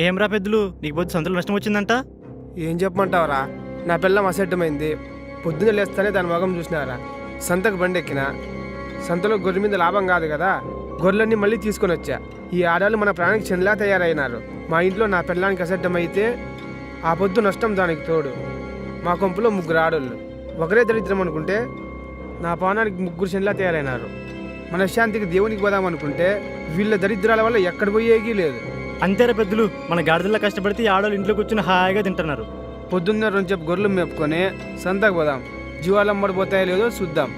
ఏం రా పెద్దలు, నీకు పొద్దు సంతలో నష్టం వచ్చిందంట. ఏం చెప్పమంటావరా, నా పిల్లం అసెట్టమైంది. పొద్దున్న లేస్తానే దాని మొగం చూసినారా. సంతకు బండి ఎక్కిన, సంతలో గొర్రె మీద లాభం కాదు కదా, గొర్రెలన్నీ మళ్ళీ తీసుకొని వచ్చా. ఈ ఆడాలు మన ప్రాణానికి చెందిలా తయారైనారు. మా ఇంట్లో నా పిల్లానికి అసెట్టమైతే ఆ పొద్దు నష్టం దానికి తోడు. మా కొంపులో 3 ఆడోళ్ళు, ఒకరే దరిద్రం అనుకుంటే నా పానానికి 3 చెందిలా తయారైనారు. మనశ్శాంతికి దేవునికి పోదామనుకుంటే వీళ్ళ దరిద్రాల వల్ల ఎక్కడ పోయేకి లేదు. అంతేరా పెద్దలు, మన గాడిదల్లా కష్టపడితే ఈ ఆడవాళ్ళు ఇంట్లో కూర్చుని హాయిగా తింటున్నారు. పొద్దున్న 2 చెప్పు గొర్రెలు మేపుకొని సంతకు పోదాం. జీవాలు అమ్మడిపోతాయో లేదో చూద్దాం.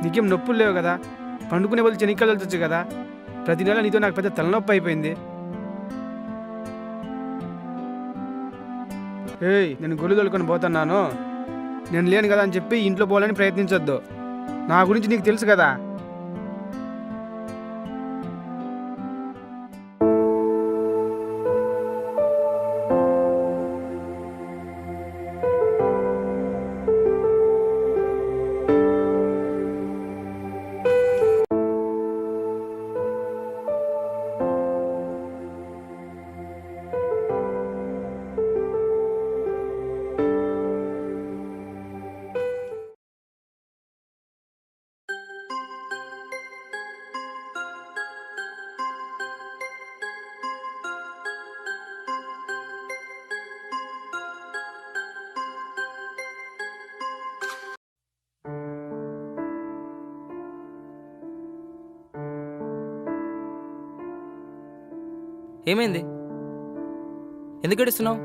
నీకేం నొప్పులు లేవు కదా, పండుకునే వాళ్ళు చెనిక్కలు వెళ్తొచ్చు కదా. ప్రతి నెల నీతో నాకు పెద్ద తలనొప్పి అయిపోయింది. ఏయ్, నేను గొల్లు తొలుకొని పోతున్నాను, నేను లేను కదా అని చెప్పి ఇంట్లో పోవాలని ప్రయత్నించొద్దు. నా గురించి నీకు తెలుసు కదా. ఏమైంది? ఎందుకు ఏడుస్తున్నావు?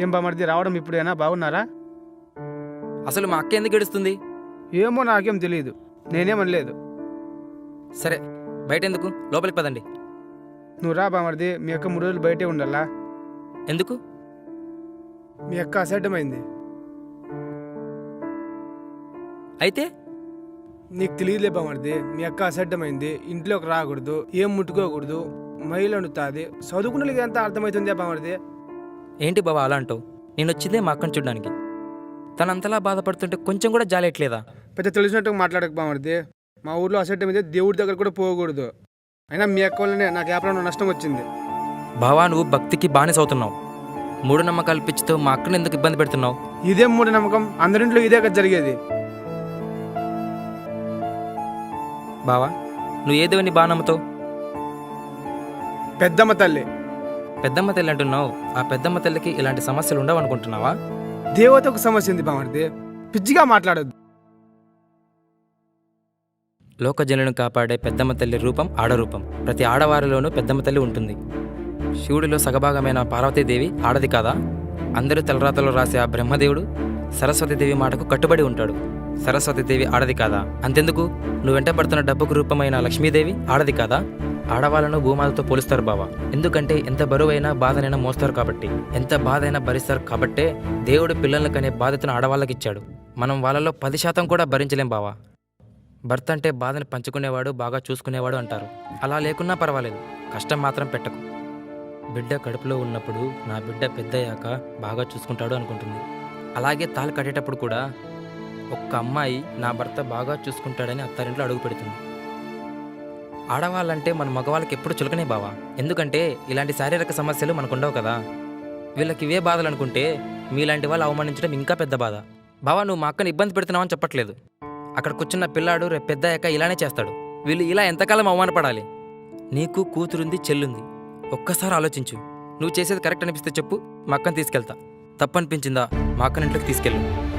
ఏం బామర్ది, రావడం ఇప్పుడేనా? బాగున్నారా? అసలు మా అక్క ఎందుకు ఏడుస్తుంది? ఏమో నాకేం తెలియదు, నేనేమనలేదు. సరే, బయట ఎందుకు, లోపలికి పదండి. నువ్వు రా బామర్ది, మీ అక్క 3 రోజులు బయటే ఉండాలా. ఎందుకు? మీ అక్క అసడ్డమైంది. అయితే నీకు తెలియదులే బామర్ది, మీ అక్క అసడ్డమైంది. ఇంట్లోకి రాకూడదు, ఏం ముట్టుకోకూడదు, మైలు వండుతుంది. చదువుకున్నది ఎంత అర్థమవుతుందే బామర్ది. ఏంటి బాబా అలా అంటావు? నేను వచ్చిందే మా అక్కను చూడడానికి. తను అంతలా బాధపడుతుంటే కొంచెం కూడా జాలేయట్లేదా? పెద్ద తెలిసినట్టు మాట్లాడక బామర్ది. మా ఊర్లో అసడ్డమైంది, దేవుడి దగ్గర కూడా పోకూడదు. అయినా మీ అక్క వల్లనే నాకు వ్యాపారంలో నష్టం వచ్చింది. బావా, నువ్వు భక్తికి బానిస అవుతున్నావు. మూఢనమ్మకాలు పిచ్చితో మా అక్కను ఎందుకు ఇబ్బంది పెడుతున్నావు? ఇదేం మూఢనమ్మకం, అందరింట్లో ఇదే కదా జరిగేది. బావా, నువ్వు ఏ దేవుని బాగా నమ్ముతావు? పెద్దమ్మ తల్లి. పెద్దమ్మ తల్లి అంటున్నావు. ఆ పెద్దమ్మ తల్లికి ఇలాంటి సమస్యలు ఉండవు అనుకుంటున్నావా? దేవతకు సమస్య ఉంది బామర్ది, పిచ్చిగా మాట్లాడొద్దు. లోకజనులను కాపాడే పెద్దమ్మ తల్లి రూపం ఆడరూపం. ప్రతి ఆడవారిలోనూ పెద్దమ్మ తల్లి ఉంటుంది. శివుడిలో సగభాగమైన పార్వతీదేవి ఆడది కాదా? అందరూ తలరాతలో రాసే ఆ బ్రహ్మదేవుడు సరస్వతీదేవి మాటకు కట్టుబడి ఉంటాడు. సరస్వతీదేవి ఆడది కాదా? అంతెందుకు, నువ్వు వెంట పడుతున్న డబ్బుకు రూపమైన లక్ష్మీదేవి ఆడది కాదా? ఆడవాళ్ళను భూమాతతో పోలుస్తారు బావా. ఎందుకంటే ఎంత బరువైనా బాధనైనా మోస్తారు కాబట్టి, ఎంత బాధ అయినా భరిస్తారు కాబట్టే దేవుడు పిల్లల్ని కనే బాధ్యతను ఆడవాళ్ళకి ఇచ్చాడు. మనం వాళ్ళలో 10% కూడా భరించలేం బావా. భర్త అంటే బాధని పంచుకునేవాడు, బాగా చూసుకునేవాడు అంటారు. అలా లేకున్నా పర్వాలేదు, కష్టం మాత్రం పెట్టకు. బిడ్డ కడుపులో ఉన్నప్పుడు నా బిడ్డ పెద్దయ్యాక బాగా చూసుకుంటాడు అనుకుంటుంది. అలాగే తాళి కట్టేటప్పుడు కూడా ఒక్క అమ్మాయి నా భర్త బాగా చూసుకుంటాడని అత్తారింట్లో అడుగు పెడుతుంది. ఆడవాళ్ళంటే మన మగవాళ్ళకి ఎప్పుడు చులకనే బావా. ఎందుకంటే ఇలాంటి శారీరక సమస్యలు మనకు ఉండవు కదా. వీళ్ళకి ఇవే బాధలు అనుకుంటే మీలాంటి వాళ్ళు అవమానించడం ఇంకా పెద్ద బాధ. బావా, నువ్వు మా అక్కని ఇబ్బంది పెడుతున్నావని చెప్పట్లేదు. అక్కడ కూర్చున్న పిల్లాడు రేపు పెద్ద అయ్యాక ఇలానే చేస్తాడు. వీళ్ళు ఇలా ఎంతకాలం అవమానపడాలి? నీకు కూతురుంది, చెల్లుంది. ఒక్కసారి ఆలోచించు. నువ్వు చేసేది కరెక్ట్ అనిపిస్తే చెప్పు, మా అక్కని తీసుకెళ్తా. తప్పు అనిపించిందా మా అక్కని ఇంట్లోకి తీసుకెళ్ళు.